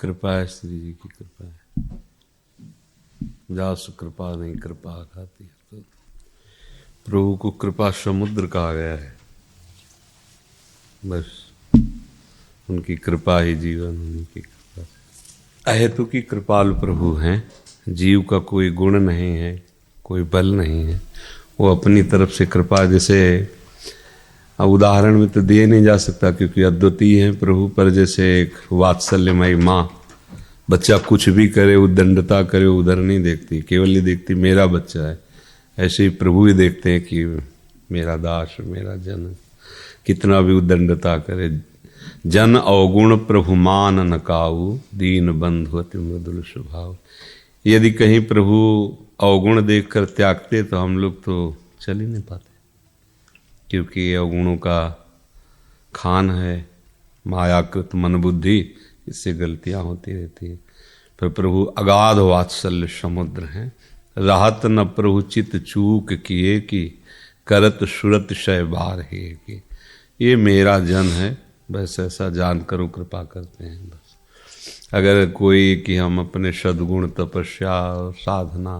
कृपा है, श्री जी की कृपा है। जास कृपा नहीं कृपा खाती है, तो प्रभु को कृपा समुद्र कहा गया है। बस उनकी कृपा ही जीवन, उनकी कृपा से। अहेतु की कृपालु प्रभु हैं। जीव का कोई गुण नहीं है, कोई बल नहीं है, वो अपनी तरफ से कृपा, जैसे उदाहरण में तो दिए नहीं जा सकता क्योंकि अद्वितीय है प्रभु, पर जैसे एक वात्सल्यमयी माँ बच्चा कुछ भी करे, उद्दंडता करे, उधर नहीं देखती, केवल ये देखती मेरा बच्चा है। ऐसे ही प्रभु ही देखते हैं कि मेरा दास, मेरा जन, कितना भी उद्दंडता करे। जन अवगुण प्रभु मान न काऊ, दीन बंधु अति मृदुल स्वभाव। यदि कहीं प्रभु अवगुण देखकर त्यागते तो हम लोग तो चल ही नहीं पाते, क्योंकि ये अवगुणों का खान है, मायाकृत मन बुद्धि, इससे गलतियां होती रहती हैं। पर प्रभु अगाध वात्सल्य समुद्र हैं। राहत न प्रभु चित चूक किए कि करत सुरत शय बार है कि। ये मेरा जन है, बस ऐसा जानकर वो कृपा करते हैं। बस अगर कोई कि हम अपने सद्गुण, तपस्या, साधना,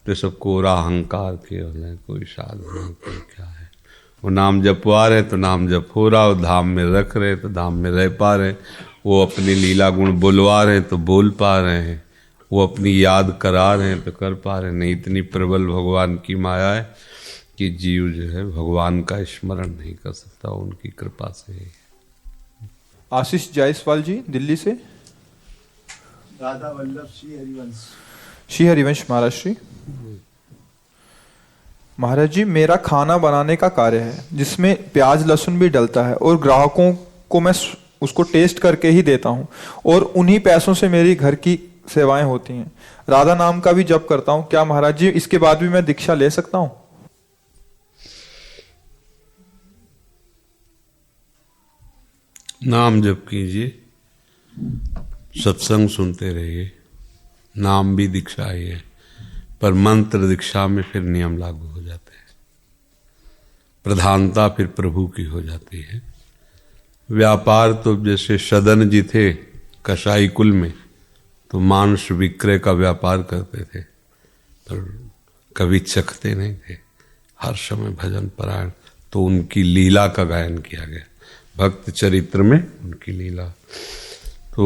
तो सब कोरा अहंकार केवल है, कोई साधना कोई क्या है। वो नाम जपवा रहे तो नाम जप हो रहा, वो धाम में रख रहे तो धाम में रह पा रहे, वो अपने लीला गुण बोलवा रहे तो बोल पा रहे हैं, वो अपनी याद करा रहे हैं तो कर पा रहे हैं। नहीं, इतनी प्रबल भगवान की माया है कि जीव जो है भगवान का स्मरण नहीं कर सकता, उनकी कृपा से। आशीष जायसवाल जी दिल्ली से। राधा वल्लभ श्री हरिवंश। श्री हरिवंश महाराज श्री। महाराज जी, मेरा खाना बनाने का कार्य है जिसमें प्याज लहसुन भी डलता है और ग्राहकों को मैं उसको टेस्ट करके ही देता हूँ और उन्हीं पैसों से मेरी घर की सेवाएं होती हैं। राधा नाम का भी जप करता हूँ। क्या महाराज जी इसके बाद भी मैं दीक्षा ले सकता हूँ? नाम जप कीजिए, सत्संग सुनते रहिए, नाम भी दीक्षा ही है, पर मंत्र दीक्षा में फिर नियम लागू हो जाते हैं, प्रधानता फिर प्रभु की हो जाती है। व्यापार तो जैसे सदन जी थे कसाई कुल में, तो मांस विक्रय का व्यापार करते थे, पर कभी चखते नहीं थे, हर समय भजन परायण। तो उनकी लीला का गायन किया गया, भक्त चरित्र में उनकी लीला। तो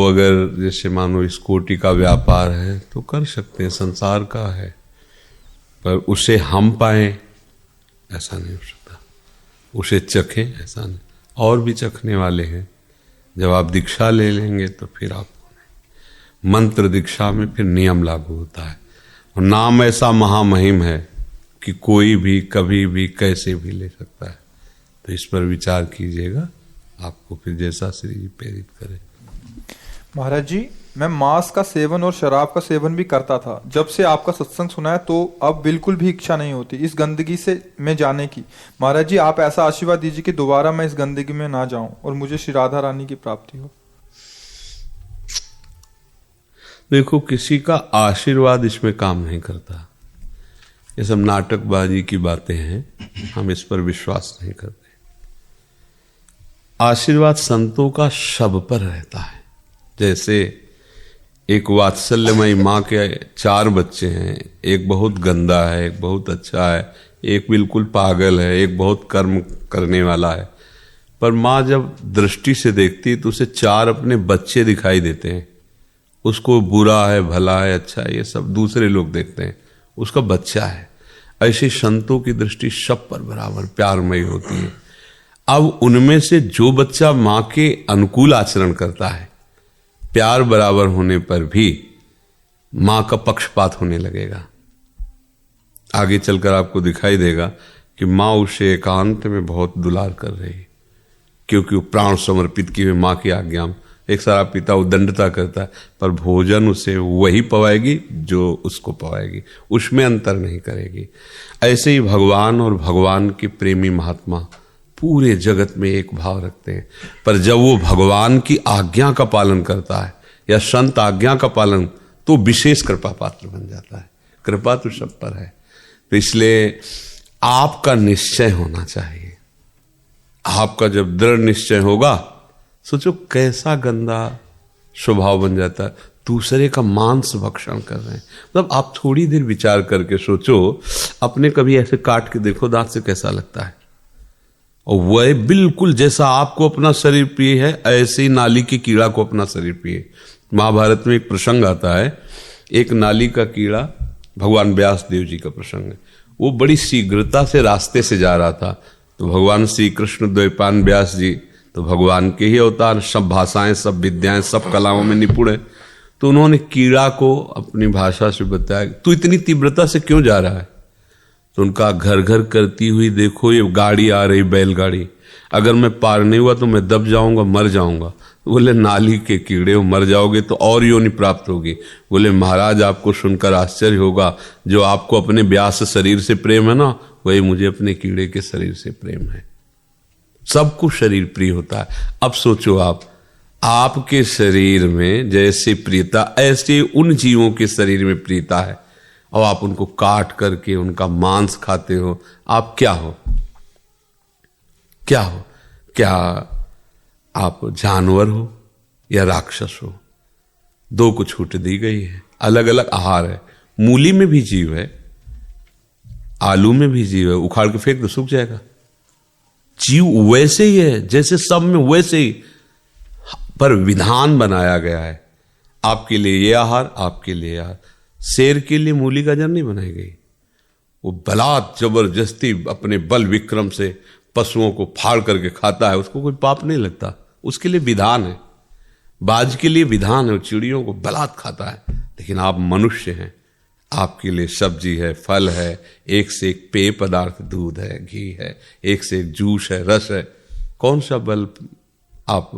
अगर जैसे मानो इस कोटि का व्यापार है तो कर सकते हैं, संसार का है, पर उसे हम पाएं ऐसा नहीं हो सकता, उसे चखें ऐसा नहीं। और भी चखने वाले हैं। जब आप दीक्षा ले लेंगे तो फिर आप मंत्र दीक्षा में फिर नियम लागू होता है। और नाम ऐसा महामहिम है कि कोई भी कभी भी कैसे भी ले सकता है। तो इस पर विचार कीजिएगा, आपको फिर जैसा श्री जी प्रेरित करे। महाराज जी, मैं मांस का सेवन और शराब का सेवन भी करता था। जब से आपका सत्संग सुना है तो अब बिल्कुल भी इच्छा नहीं होती इस गंदगी से मैं जाने की। महाराज जी, आप ऐसा आशीर्वाद दीजिए कि दोबारा मैं इस गंदगी में ना जाऊं और मुझे श्री राधा रानी की प्राप्ति हो। देखो, किसी का आशीर्वाद इसमें काम नहीं करता, ये सब नाटकबाजी की बातें हैं, हम इस पर विश्वास नहीं करते। आशीर्वाद संतों का सब पर रहता है। जैसे एक वात्सल्यमयी माँ के 4 बच्चे हैं, एक बहुत गंदा है, एक बहुत अच्छा है, एक बिल्कुल पागल है, एक बहुत कर्म करने वाला है, पर माँ जब दृष्टि से देखती है तो उसे 4 अपने बच्चे दिखाई देते हैं। उसको बुरा है, भला है, अच्छा है, ये सब दूसरे लोग देखते हैं, उसका बच्चा है। ऐसे संतों की दृष्टि सब पर बराबर प्यारमयी होती है। अब उनमें से जो बच्चा माँ के अनुकूल आचरण करता है, प्यार बराबर होने पर भी मां का पक्षपात होने लगेगा। आगे चलकर आपको दिखाई देगा कि मां उसे एकांत में बहुत दुलार कर रही है, क्योंकि वो प्राण समर्पित की हुई मां की आज्ञा में। एक सारा पिता उद्दंडता करता है, पर भोजन उसे वही पवाएगी जो उसको पवाएगी, उसमें अंतर नहीं करेगी। ऐसे ही भगवान और भगवान के प्रेमी महात्मा पूरे जगत में एक भाव रखते हैं, पर जब वो भगवान की आज्ञा का पालन करता है या संत आज्ञा का पालन, तो विशेष कृपा पात्र बन जाता है। कृपा तो सब पर है। तो इसलिए आपका निश्चय होना चाहिए। आपका जब दृढ़ निश्चय होगा, सोचो कैसा गंदा स्वभाव बन जाता है, दूसरे का मांस भक्षण कर रहे हैं। मतलब आप थोड़ी देर विचार करके सोचो, अपने कभी ऐसे काट के देखो दांत से कैसा लगता है। और वह बिल्कुल जैसा आपको अपना शरीर प्रिय है, ऐसे ही नाली के कीड़ा को अपना शरीर प्रिय। महाभारत में एक प्रसंग आता है, एक नाली का कीड़ा, भगवान व्यास देव जी का प्रसंग है। वो बड़ी शीघ्रता से रास्ते से जा रहा था, तो भगवान श्री कृष्ण द्वैपायन व्यास जी तो भगवान के ही अवतार, सब भाषाएं, सब विद्याएं, सब कलाओं में निपुण है। तो उन्होंने कीड़ा को अपनी भाषा से बताया, तू इतनी तीव्रता से क्यों जा रहा है? तो उनका घर घर करती हुई देखो ये गाड़ी आ रही, बैलगाड़ी, अगर मैं पार नहीं हुआ तो मैं दब जाऊंगा, मर जाऊंगा। बोले नाली के कीड़े हो, मर जाओगे तो और योनि प्राप्त होगी। बोले महाराज आपको सुनकर आश्चर्य होगा, जो आपको अपने व्यास शरीर से प्रेम है ना, वही मुझे अपने कीड़े के शरीर से प्रेम है। सबको शरीर प्रिय होता है। अब सोचो आप, आपके शरीर में जैसे प्रियता, ऐसे उन जीवों के शरीर में प्रियता है, और आप उनको काट करके उनका मांस खाते हो। आप क्या हो? क्या हो? क्या आप जानवर हो या राक्षस हो? दो को छूट दी गई है, अलग अलग आहार है। मूली में भी जीव है, आलू में भी जीव है, उखाड़ के फेंक दो सूख जाएगा। जीव वैसे ही है जैसे सब में, वैसे ही, पर विधान बनाया गया है। आपके लिए ये आहार, आपके लिए आहार। शेर के लिए मूली गाजर नहीं बनाई गई, वो बलात् जबरदस्ती अपने बल विक्रम से पशुओं को फाड़ करके खाता है, उसको कोई पाप नहीं लगता, उसके लिए विधान है। बाज के लिए विधान है, चिड़ियों को बलात् खाता है। लेकिन आप मनुष्य हैं, आपके लिए सब्जी है, फल है, एक से एक पेय पदार्थ, दूध है, घी है, एक से एक जूस है, रस है। कौन सा बल आप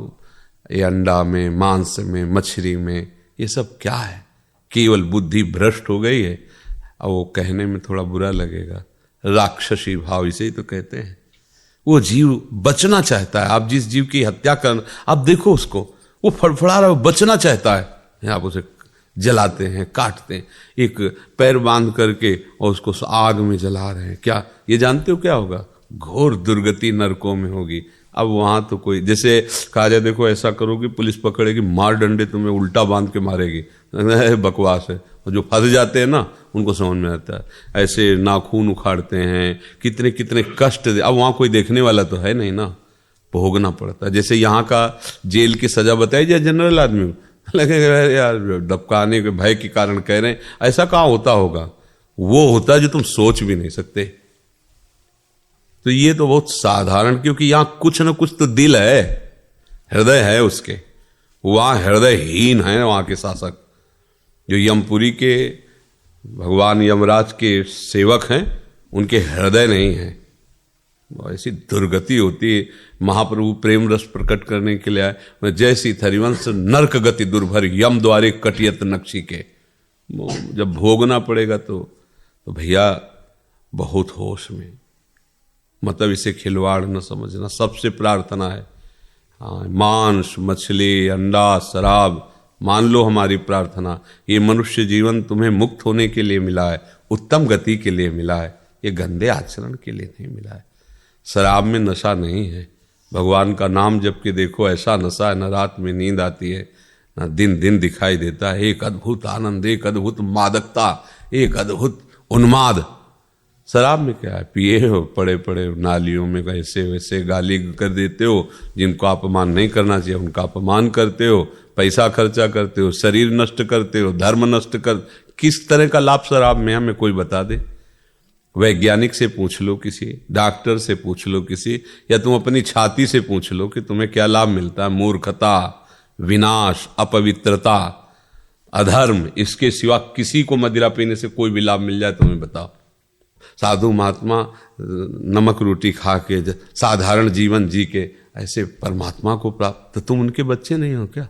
ये अंडा में, मांस में, मछली में, ये सब क्या है? केवल बुद्धि भ्रष्ट हो गई है। और वो कहने में थोड़ा बुरा लगेगा, राक्षसी भाव, इसे ही तो कहते हैं। वो जीव बचना चाहता है। आप जिस जीव की हत्या कर, आप देखो उसको, वो फड़फड़ा रहा है, वो बचना चाहता है। आप उसे जलाते हैं, काटते हैं, एक पैर बांध करके और उसको आग में जला रहे हैं। क्या ये जानते हो क्या होगा? घोर दुर्गति नरकों में होगी। अब वहां तो कोई, जैसे कहा जाए देखो ऐसा करोगे पुलिस पकड़ेगी, मार डंडे तुम्हें उल्टा बांध के मारेगी, बकवास है। और जो फंस जाते हैं ना, उनको समझ में आता है। ऐसे नाखून उखाड़ते हैं, कितने कितने कष्ट। अब वहां कोई देखने वाला तो है नहीं ना, भोगना पड़ता है। जैसे यहाँ का जेल की सजा बताई जाए जनरल आदमी, लगेगा यार दबकाने के भय के कारण कह रहे हैं। ऐसा कहाँ होता होगा? वो होता है जो तुम सोच भी नहीं सकते। तो ये तो बहुत साधारण, क्योंकि यहां कुछ ना कुछ तो दिल है, हृदय है उसके। वहां हृदयहीन है वहां के शासक। जो यमपुरी के भगवान यमराज के सेवक हैं, उनके हृदय नहीं है। ऐसी दुर्गति होती है। महाप्रभु प्रेम रस प्रकट करने के लिए आए, जैसी थरिवंश नरक गति दुर्भर, यम द्वारे कटियत नक्शी के। जब भोगना पड़ेगा तो भैया बहुत होश में, मतलब इसे खिलवाड़ न समझना। सबसे प्रार्थना है, हाँ, मांस, मछली, अंडा, शराब, मान लो हमारी प्रार्थना, ये मनुष्य जीवन तुम्हें मुक्त होने के लिए मिला है, उत्तम गति के लिए मिला है, ये गंदे आचरण के लिए नहीं मिला है। शराब में नशा नहीं है, भगवान का नाम जप के देखो, ऐसा नशा है, न रात में नींद आती है, न दिन दिन दिखाई देता है। एक अद्भुत आनंद, एक अद्भुत मादकता, एक अद्भुत उन्माद। शराब में क्या है? पिए हो, पड़े पड़े नालियों में ऐसे वैसे गाली कर देते हो, जिनको अपमान नहीं करना चाहिए उनका अपमान करते हो, पैसा खर्चा करते हो, शरीर नष्ट करते हो, धर्म नष्ट कर। किस तरह का लाभ शराब में हमें कोई बता दे? वैज्ञानिक से पूछ लो, किसी डॉक्टर से पूछ लो, किसी, या तुम अपनी छाती से पूछ लो कि तुम्हें क्या लाभ मिलता है। मूर्खता, विनाश, अपवित्रता, अधर्म, इसके सिवा किसी को मदिरा पीने से कोई भी लाभ मिल जाए तो हमें बताओ। साधु महात्मा नमक रोटी खा के साधारण जीवन जी के ऐसे परमात्मा को प्राप्त, तो तुम उनके बच्चे नहीं हो क्या?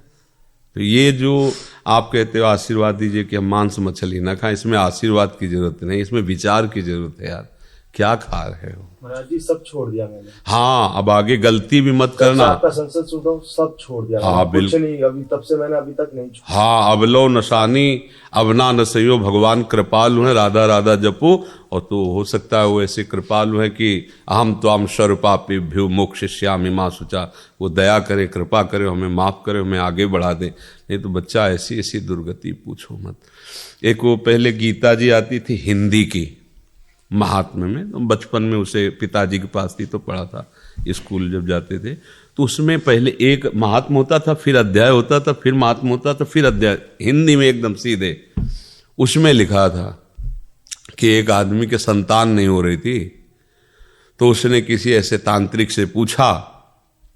तो ये जो आप कहते हो आशीर्वाद दीजिए कि हम मांस मछली ना खाएं, इसमें आशीर्वाद की जरूरत नहीं, इसमें विचार की जरूरत है यार। क्या खा रहे हो? महाराज जी सब छोड़ दिया मैंने। हाँ, अब आगे गलती भी मत करना। आपका संसद सुनो, सब छोड़ दिया। हाँ, कुछ बिल्कुल नहीं, अभी तब से मैंने अभी तक नहीं छोड़ा। हाँ, अब लो नशानी अब ना नसइयो, भगवान कृपालु है, राधा राधा जपो। और तो हो सकता है वो ऐसे कृपालु है कि अहम त्वाम सर्वपापेभ्यो मोक्षयिष्यामि मा शुचा, वो दया करे, कृपा करे, हमें माफ करे, हमें आगे बढ़ा दे। नहीं तो बच्चा ऐसी ऐसी दुर्गति पूछो मत। एक वो पहले गीता जी आती थी हिंदी की महात्म्य में, तो बचपन में उसे पिताजी के पास थी तो पढ़ा था, स्कूल जब जाते थे तो उसमें पहले एक महात्म होता था, फिर अध्याय होता था, फिर महात्म होता था, फिर अध्याय, हिंदी में एकदम सीधे। उसमें लिखा था कि एक आदमी के संतान नहीं हो रही थी, तो उसने किसी ऐसे तांत्रिक से पूछा,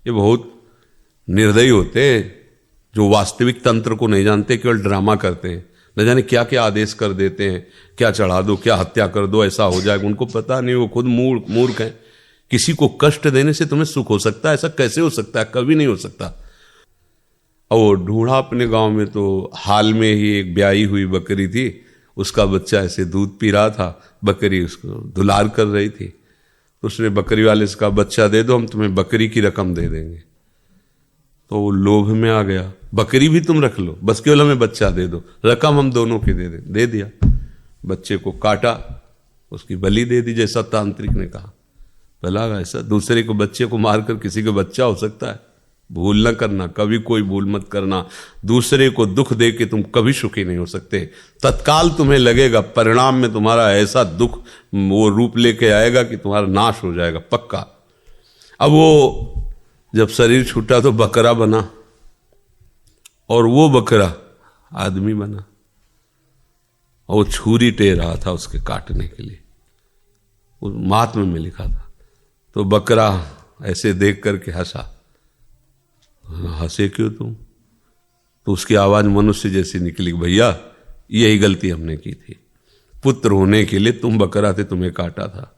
ये बहुत निर्दयी होते जो वास्तविक तंत्र को नहीं जानते, केवल ड्रामा करते हैं, न जाने क्या क्या आदेश कर देते हैं, क्या चढ़ा दो, क्या हत्या कर दो, ऐसा हो जाएगा, उनको पता नहीं, वो खुद मूर्ख हैं। किसी को कष्ट देने से तुम्हें सुख हो सकता है? ऐसा कैसे हो सकता है? कभी नहीं हो सकता। और वो ढूंढा अपने गांव में, तो हाल में ही एक ब्याई हुई बकरी थी, उसका बच्चा ऐसे दूध पी रहा था, बकरी उसको दुलार कर रही थी, तो उसने बकरी वाले से कहा बच्चा दे दो, हम तुम्हें बकरी की रकम दे देंगे। तो वो लोभ में आ गया, बकरी भी तुम रख लो, बस केवल हमें बच्चा दे दो, रकम हम दोनों की दे दें। दे दिया, बच्चे को काटा, उसकी बलि दे दी जैसा तांत्रिक ने कहा। भला ऐसा दूसरे को बच्चे को मारकर किसी का बच्चा हो सकता है? भूल न करना, कभी कोई भूल मत करना। दूसरे को दुख दे के तुम कभी सुखी नहीं हो सकते। तत्काल तुम्हें लगेगा, परिणाम में तुम्हारा ऐसा दुख वो रूप लेके आएगा कि तुम्हारा नाश हो जाएगा पक्का। अब वो जब शरीर छूटा तो बकरा बना, और वो बकरा आदमी बना, और वो छुरी टेर रहा था उसके काटने के लिए, वो महात्म्य में लिखा था। तो बकरा ऐसे देख करके हंसा। हंसे क्यों तुम? तो उसकी आवाज मनुष्य जैसी निकली, भैया यही गलती हमने की थी, पुत्र होने के लिए तुम बकरा थे, तुम्हें काटा था,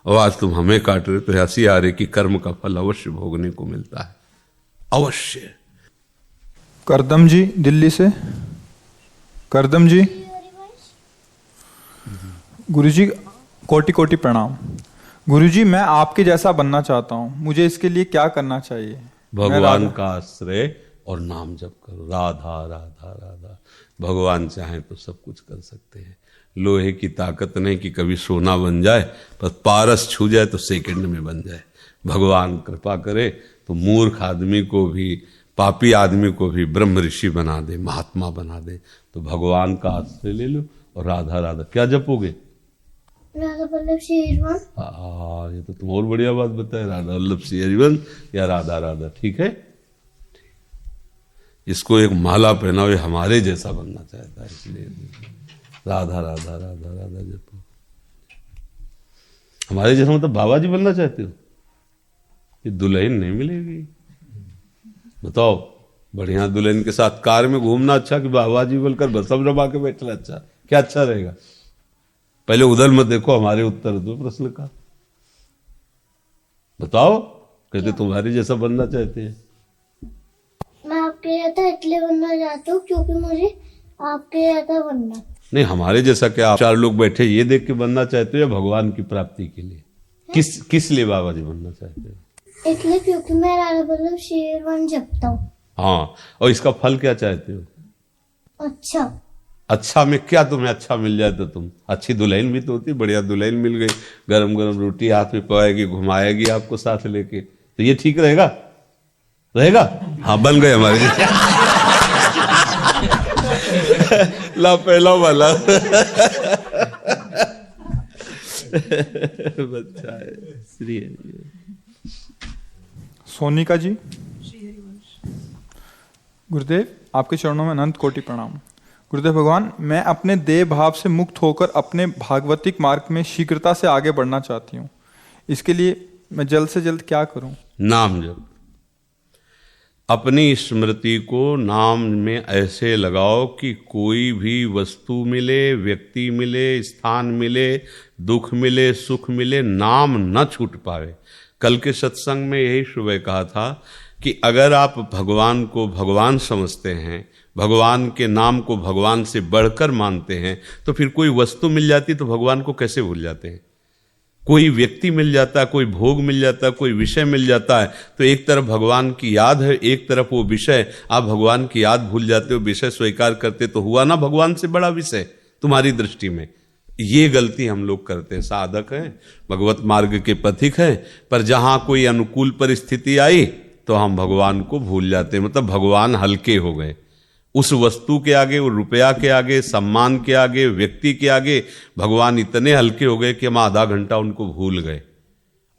और आज तुम हमें काट रहे, तो हंसी आ रही कि कर्म का फल अवश्य भोगने को मिलता है, अवश्य। करदम जी दिल्ली से। करदम जी, गुरुजी कोटि कोटि प्रणाम। गुरुजी, मैं आपके जैसा बनना चाहता हूँ, मुझे इसके लिए क्या करना चाहिए? भगवान का आश्रय और नाम जप करो, राधा राधा राधा। भगवान चाहे तो सब कुछ कर सकते हैं। लोहे की ताकत नहीं कि कभी सोना बन जाए, पर पारस छू जाए तो सेकंड में बन जाए। भगवान कृपा करे तो मूर्ख आदमी को भी, पापी आदमी को भी ब्रह्म ऋषि बना दे, महात्मा बना दे। तो भगवान का आश्रय ले लो और राधा राधा। क्या जपोगे? राधा वल्लभ श्री हरिवंश। ये तो तुम और बढ़िया बात बताए, राधा वल्लभ श्री हरिवंश या राधा राधा। ठीक है, इसको एक माला पहनाओ, ये हमारे जैसा बनना चाहता है, इसलिए राधा राधा राधा राधा जपो। हमारे जैसा मतलब बाबा जी बनना चाहते हो? ये दुल्हन नहीं मिलेगी। बताओ, बढ़िया दुल्हन के साथ कार में घूमना अच्छा कि बाबा जी बोलकर बसम रबा के बैठना अच्छा? क्या अच्छा रहेगा? पहले उधर मत देखो, हमारे उत्तर दो प्रश्न का। बताओ, कहते तुम्हारे जैसा बनना चाहते हैं। मैं आपके जैसा इसलिए बनना चाहता हूँ क्योंकि मुझे आपके जैसा बनना। नहीं, हमारे जैसा क्या आप चार लोग बैठे ये देख के बनना चाहते हो या भगवान की प्राप्ति के लिए? किस लिए बाबा जी बनना चाहते हो? इसलिए क्योंकि मैं राधा वल्लभ श्री हरिवंश जपता हूँ। हाँ, और इसका फल क्या चाहते हो? अच्छा। अच्छा में क्या तुम्हें अच्छा मिल जाए तो तुम अच्छी दुल्हन भी तो होती, बढ़िया दुल्हन मिल गई, गरम गरम रोटी हाथ में पवाएगी, घुमाएगी आपको साथ लेके, तो ये ठीक रहेगा? रहेगा? हाँ, बन गए हमारे। ला पहला वाला बच्चा है। श्री सोनिका जी। गुरुदेव, आपके चरणों में अनंत कोटि प्रणाम। गुरुदेव भगवान, मैं अपने देह भाव से मुक्त होकर अपने भागवतिक मार्ग में शीघ्रता से आगे बढ़ना चाहती हूँ। इसके लिए मैं जल्द से जल्द क्या करूं? नाम जप। अपनी स्मृति को नाम में ऐसे लगाओ कि कोई भी वस्तु मिले, व्यक्ति मिले, स्थान मिले, दुख मिले, सुख मिले, नाम न छूट पावे। कल के सत्संग में यही सुबह कहा था कि अगर आप भगवान को भगवान समझते हैं, भगवान के नाम को भगवान से बढ़कर मानते हैं, तो फिर कोई वस्तु मिल जाती तो भगवान को कैसे भूल जाते हैं? कोई व्यक्ति मिल जाता है, कोई भोग मिल जाता है, कोई विषय मिल जाता है, तो एक तरफ भगवान की याद है, एक तरफ वो विषय, आप भगवान की याद भूल जाते हो, विषय स्वीकार करते, तो हुआ ना भगवान से बड़ा विषय तुम्हारी दृष्टि में। ये गलती हम लोग करते हैं। साधक हैं, भगवत मार्ग के पथिक हैं, पर जहां कोई अनुकूल परिस्थिति आई तो हम भगवान को भूल जाते हैं, मतलब भगवान हल्के हो गए। उस वस्तु के आगे, उस रुपया के आगे, सम्मान के आगे, व्यक्ति के आगे भगवान इतने हल्के हो गए कि हम आधा घंटा उनको भूल गए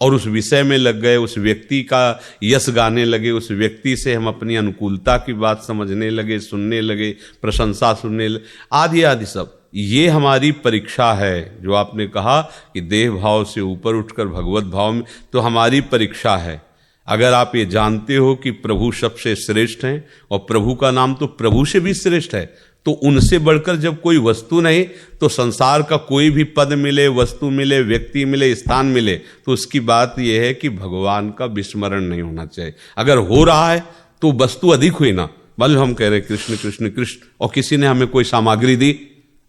और उस विषय में लग गए, उस व्यक्ति का यश गाने लगे, उस व्यक्ति से हम अपनी अनुकूलता की बात समझने लगे, सुनने लगे, प्रशंसा सुनने लगे, आदि आदि सब। ये हमारी परीक्षा है। जो आपने कहा कि देह भाव से ऊपर उठकर भगवत भाव में, तो हमारी परीक्षा है। अगर आप ये जानते हो कि प्रभु सबसे श्रेष्ठ हैं और प्रभु का नाम तो प्रभु से भी श्रेष्ठ है, तो उनसे बढ़कर जब कोई वस्तु नहीं, तो संसार का कोई भी पद मिले, वस्तु मिले, व्यक्ति मिले, स्थान मिले, तो उसकी बात यह है कि भगवान का विस्मरण नहीं होना चाहिए। अगर हो रहा है तो वस्तु अधिक हुई ना, मान लो हम कह रहे कृष्ण कृष्ण कृष्ण और किसी ने हमें कोई सामग्री दी,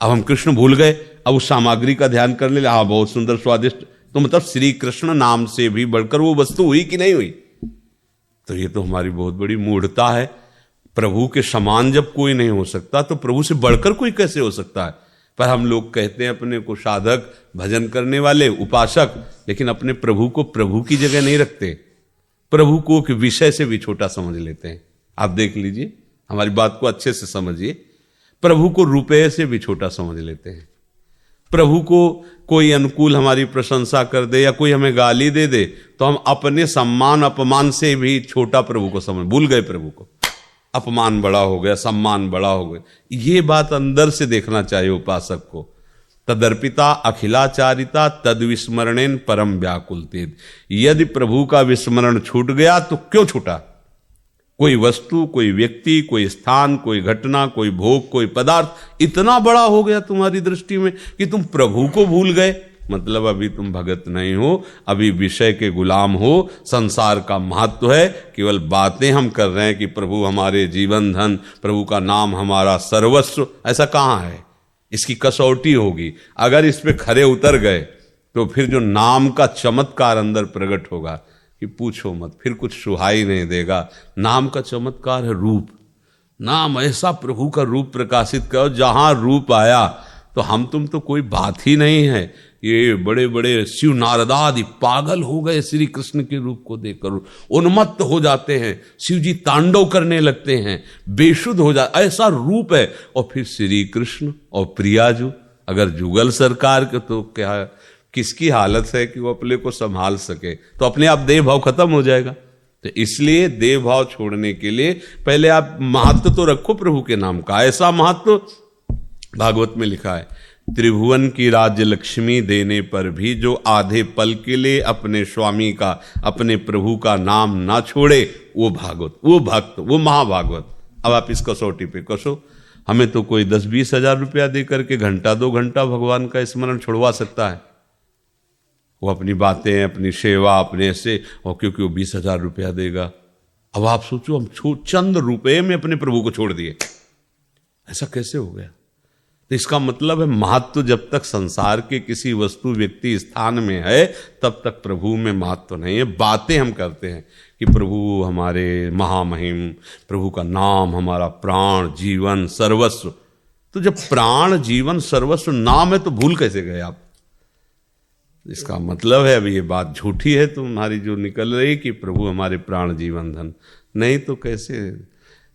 अब हम कृष्ण भूल गए, अब उस सामग्री का ध्यान करने लगे, हाँ बहुत सुंदर स्वादिष्ट, तो मतलब श्री कृष्ण नाम से भी बढ़कर वो वस्तु हुई कि नहीं हुई? तो ये तो हमारी बहुत बड़ी मूढ़ता है। प्रभु के समान जब कोई नहीं हो सकता तो प्रभु से बढ़कर कोई कैसे हो सकता है? पर हम लोग कहते हैं अपने को साधक, भजन करने वाले, उपासक, लेकिन अपने प्रभु को प्रभु की जगह नहीं रखते, प्रभु को एक विषय से भी छोटा समझ लेते हैं। आप देख लीजिए, हमारी बात को अच्छे से समझिए, प्रभु को रुपये से भी छोटा समझ लेते हैं। प्रभु को कोई अनुकूल हमारी प्रशंसा कर दे या कोई हमें गाली दे दे तो हम अपने सम्मान अपमान से भी छोटा प्रभु को समझ, भूल गए प्रभु को। अपमान बड़ा हो गया, सम्मान बड़ा हो गया। ये बात अंदर से देखना चाहिए उपासक को। तदर्पिता अखिलाचारिता तद विस्मरणेन परम व्याकुलतेद। यदि प्रभु का विस्मरण छूट गया तो क्यों छूटा? कोई वस्तु, कोई व्यक्ति, कोई स्थान, कोई घटना, कोई भोग, कोई पदार्थ इतना बड़ा हो गया तुम्हारी दृष्टि में कि तुम प्रभु को भूल गए। मतलब अभी तुम भगत नहीं हो, अभी विषय के गुलाम हो। संसार का महत्व है, केवल बातें हम कर रहे हैं कि प्रभु हमारे जीवन धन, प्रभु का नाम हमारा सर्वस्व। ऐसा कहाँ है? इसकी कसौटी होगी। अगर इस पे खरे उतर गए तो फिर जो नाम का चमत्कार अंदर प्रकट होगा कि पूछो मत, फिर कुछ सुहाई नहीं देगा। नाम का चमत्कार है रूप। नाम ऐसा प्रभु का रूप प्रकाशित करो, जहां रूप आया तो हम तुम तो कोई बात ही नहीं है। ये बड़े बड़े शिव नारदादि पागल हो गए श्री कृष्ण के रूप को देखकर, उन्मत्त हो जाते हैं, शिव जी तांडव करने लगते हैं, बेशुद्ध हो जाते, ऐसा रूप है। और फिर श्री कृष्ण और प्रियाजू अगर जुगल सरकार के, तो क्या किसकी हालत है कि वो अपने को संभाल सके? तो अपने आप देह भाव खत्म हो जाएगा। तो इसलिए देह भाव छोड़ने के लिए पहले आप महत्व तो रखो प्रभु के नाम का। ऐसा महत्व भागवत में लिखा है, त्रिभुवन की राज्य लक्ष्मी देने पर भी जो आधे पल के लिए अपने स्वामी का, अपने प्रभु का नाम ना छोड़े, वो भागवत, वो भक्त, वो महाभागवत। अब आप इस कसौटी पे कसो। हमें तो कोई 10-20 हजार रुपया दे करके घंटा 2 घंटा भगवान का स्मरण छुड़वा सकता है। वो अपनी बातें, अपनी सेवा, अपने से, और क्योंकि वो 20,000 रुपया देगा। अब आप सोचो, हम चंद रुपए में अपने प्रभु को छोड़ दिए, ऐसा कैसे हो गया? तो इसका मतलब है महत्व जब तक संसार के किसी वस्तु, व्यक्ति, स्थान में है, तब तक प्रभु में महत्व नहीं है। बातें हम करते हैं कि प्रभु हमारे महामहिम, प्रभु का नाम हमारा प्राण, जीवन, सर्वस्व। तो जब प्राण, जीवन, सर्वस्व नाम है तो भूल कैसे गए आप? इसका मतलब है, अभी ये बात झूठी है तुम्हारी जो निकल रही कि प्रभु हमारे प्राण, जीवन, धन। नहीं तो कैसे?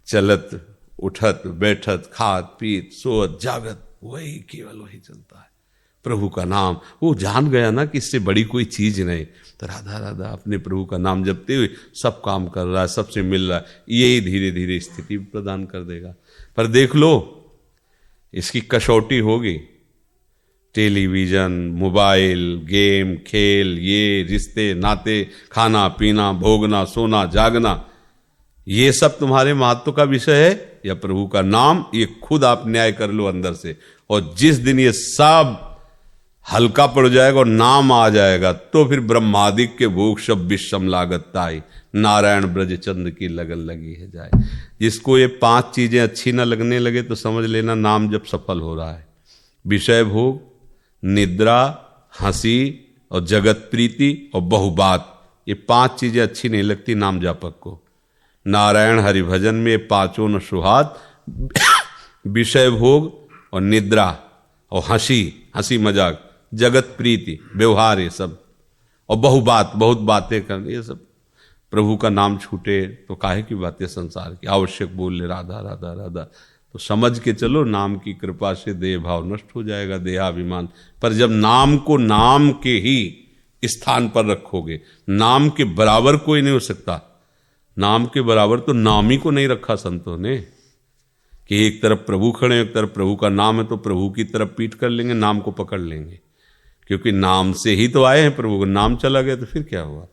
चलत, उठत, बैठत, खात, पीत, सोत, जागत, वही केवल वही चलता है, प्रभु का नाम। वो जान गया ना कि इससे बड़ी कोई चीज नहीं। तो राधा राधा अपने प्रभु का नाम जपते हुए सब काम कर रहा है, सबसे मिल रहा है। यही धीरे धीरे स्थिति प्रदान कर देगा। पर देख लो, इसकी कसौटी होगी। टेलीविजन, मोबाइल, गेम, खेल, ये रिश्ते नाते, खाना पीना, भोगना, सोना, जागना, ये सब तुम्हारे महत्व का विषय है या प्रभु का नाम? ये खुद आप न्याय कर लो अंदर से। और जिस दिन ये सब हल्का पड़ जाएगा और नाम आ जाएगा, तो फिर ब्रह्मादिक के भोग सब विषम लागत ताई, नारायण ब्रज चंद की लगन लगी है जाए। जिसको ये 5 चीजें अच्छी ना लगने लगे तो समझ लेना नाम जब सफल हो रहा है। विषय भोग, निद्रा, हंसी, और जगत प्रीति और बहुबात, ये 5 चीजें अच्छी नहीं लगती नाम जापक को। नारायण हरिभजन में 5 न सुहात, विषय भोग और निद्रा और हंसी मजाक, जगत प्रीति, व्यवहार, ये सब, और बहुबात, बहुत बातें करनी, ये सब। प्रभु का नाम छूटे तो काहे की बातें संसार की, आवश्यक बोल ले राधा राधा राधा, तो समझ के चलो नाम की कृपा से देह भाव नष्ट हो जाएगा, देहाभिमान। पर जब नाम को नाम के ही स्थान पर रखोगे, नाम के बराबर कोई नहीं हो सकता। नाम के बराबर तो नाम ही को नहीं रखा संतों ने, कि एक तरफ प्रभु खड़े, एक तरफ प्रभु का नाम है तो प्रभु की तरफ पीठ कर लेंगे, नाम को पकड़ लेंगे, क्योंकि नाम से ही तो आए हैं प्रभु, का नाम चला गया तो फिर क्या हुआ।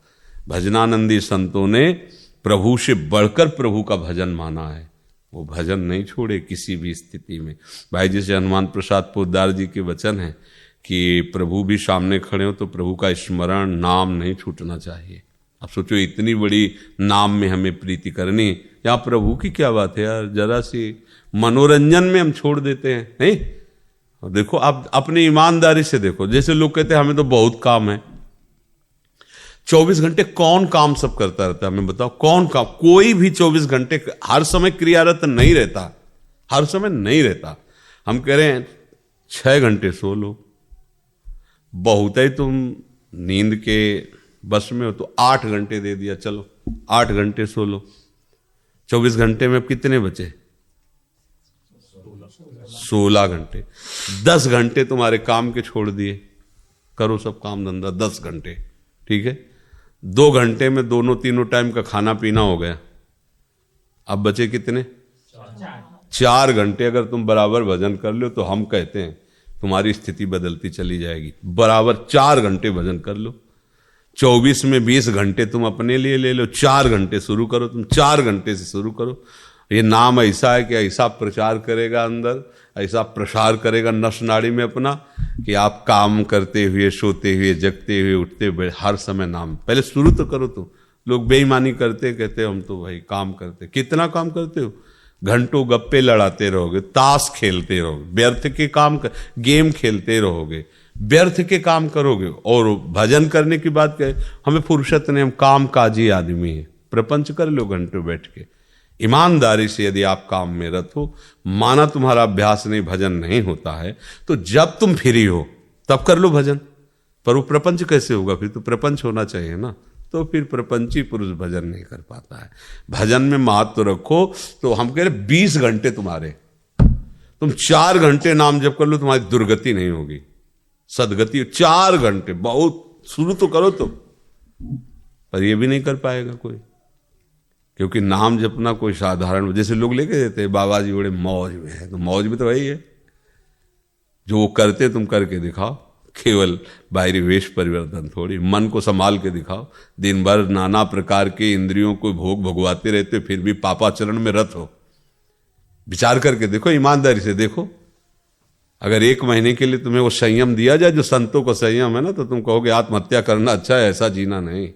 भजनानंदी संतों ने प्रभु से बढ़कर प्रभु का भजन माना है, वो भजन नहीं छोड़े किसी भी स्थिति में। भाई जैसे हनुमान प्रसाद पोद्दार जी के वचन है कि प्रभु भी सामने खड़े हो तो प्रभु का स्मरण नाम नहीं छूटना चाहिए। अब सोचो इतनी बड़ी नाम में हमें प्रीति करनी, यहाँ प्रभु की क्या बात है यार, जरा सी मनोरंजन में हम छोड़ देते हैं, नहीं। और देखो आप अपनी ईमानदारी से देखो, जैसे लोग कहते हैं हमें तो बहुत काम है, 24 घंटे कौन काम सब करता रहता है, हमें बताओ कौन काम। कोई भी 24 घंटे हर समय क्रियारत नहीं रहता, हर समय नहीं रहता। हम कह रहे हैं 6 घंटे सो लो, बहुत है तुम नींद के बस में हो तो 8 घंटे दे दिया, चलो 8 घंटे सो लो। 24 घंटे में अब कितने बचे? 16 घंटे। 10 घंटे तुम्हारे काम के छोड़ दिए, करो सब काम धंधा 10 घंटे, ठीक है। 2 घंटे में दोनों तीनों टाइम का खाना पीना हो गया, अब बचे कितने? 4 घंटे। अगर तुम बराबर भजन कर लो तो हम कहते हैं तुम्हारी स्थिति बदलती चली जाएगी। बराबर 4 घंटे भजन कर लो, 24 में 20 घंटे तुम अपने लिए ले लो, 4 घंटे शुरू करो, तुम 4 घंटे से शुरू करो। ये नाम ऐसा है कि ऐसा प्रचार करेगा अंदर, ऐसा प्रसार करेगा नस नाड़ी में अपना, कि आप काम करते हुए, सोते हुए, जगते हुए, उठते हुए हर समय नाम। पहले शुरू तो करो। तुम लोग बेईमानी करते, कहते हम तो भाई काम करते। कितना काम करते हो? घंटों गप्पे लड़ाते रहोगे, ताश खेलते रहोगे, व्यर्थ के काम गेम खेलते रहोगे, व्यर्थ के काम करोगे। और भजन करने की बात कहे, हमें फुर्सत नहीं, हम काम काजी आदमी हैं। प्रपंच कर लो घंटों बैठ के। ईमानदारी से यदि आप काम में रत हो, माना तुम्हारा अभ्यास नहीं, भजन नहीं होता है, तो जब तुम फ्री हो तब कर लो भजन। पर वो प्रपंच कैसे होगा? फिर तो प्रपंच होना चाहिए ना, तो फिर प्रपंची पुरुष भजन नहीं कर पाता है। भजन में महत्व रखो। तो हम कह रहे 20 घंटे तुम्हारे, तुम 4 घंटे नाम जप कर लो, तुम्हारी दुर्गति नहीं होगी, सदगति। 4 घंटे बहुत, शुरू तो करो तो। पर ये भी नहीं कर पाएगा कोई, क्योंकि नाम जपना कोई साधारण, जैसे लोग लेके देते हैं बाबा जी बड़े मौज में है, तो मौज में तो वही है जो वो करते, तुम करके दिखाओ। केवल बाहरी वेश परिवर्तन थोड़ी, मन को संभाल के दिखाओ। दिन भर नाना प्रकार के इंद्रियों को भोग भगवाते रहते, फिर भी पापाचरण में रत हो। विचार करके देखो, ईमानदारी से देखो। अगर 1 महीने के लिए तुम्हें वो संयम दिया जाए जो संतों का संयम है ना, तो तुम कहोगे आत्महत्या करना अच्छा है। ऐसा जीना नहीं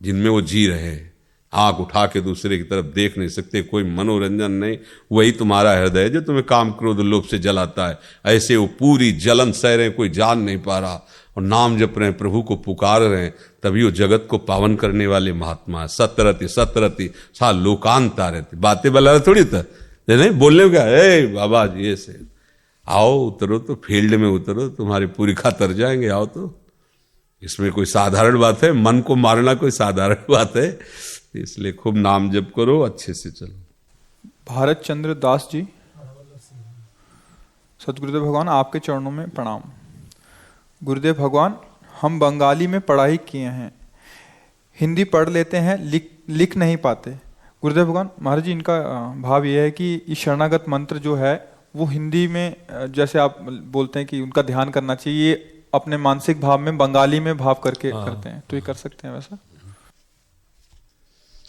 जिनमें वो जी रहे हैं, आंख उठा के दूसरे की तरफ देख नहीं सकते, कोई मनोरंजन नहीं। वही तुम्हारा हृदय है जो तुम्हें काम क्रोध लोभ से जलाता है। ऐसे वो पूरी जलन सह रहे हैं, कोई जान नहीं पा रहा, और नाम जप रहे हैं, प्रभु को पुकार रहे हैं, तभी वो जगत को पावन करने वाले महात्मा है। सतरति सतरति सा लोकांता रहती, बातें बला थोड़ी था नहीं बोलने का। बाबा जी ऐसे आओ, उतरो तो फील्ड में उतरो, तुम्हारी पूरी खा तर जाएंगे। आओ तो, इसमें कोई साधारण बात है? मन को मारना कोई साधारण बात है? इसलिए खूब नाम जप करो, अच्छे से चलो। भारत चंद्र दास जी, सतगुरुदेव भगवान आपके चरणों में प्रणाम। गुरुदेव भगवान, हम बंगाली में पढ़ाई किए हैं, हिंदी पढ़ लेते हैं, लिख नहीं पाते। गुरुदेव भगवान महाराज जी, इनका भाव ये है कि ये शरणागत मंत्र जो है वो हिंदी में, जैसे आप बोलते हैं कि उनका ध्यान करना चाहिए, ये अपने मानसिक भाव में बंगाली में भाव करके करते हैं, तो ये कर सकते हैं वैसा?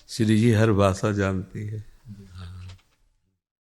श्री जी हर भाषा जानती है।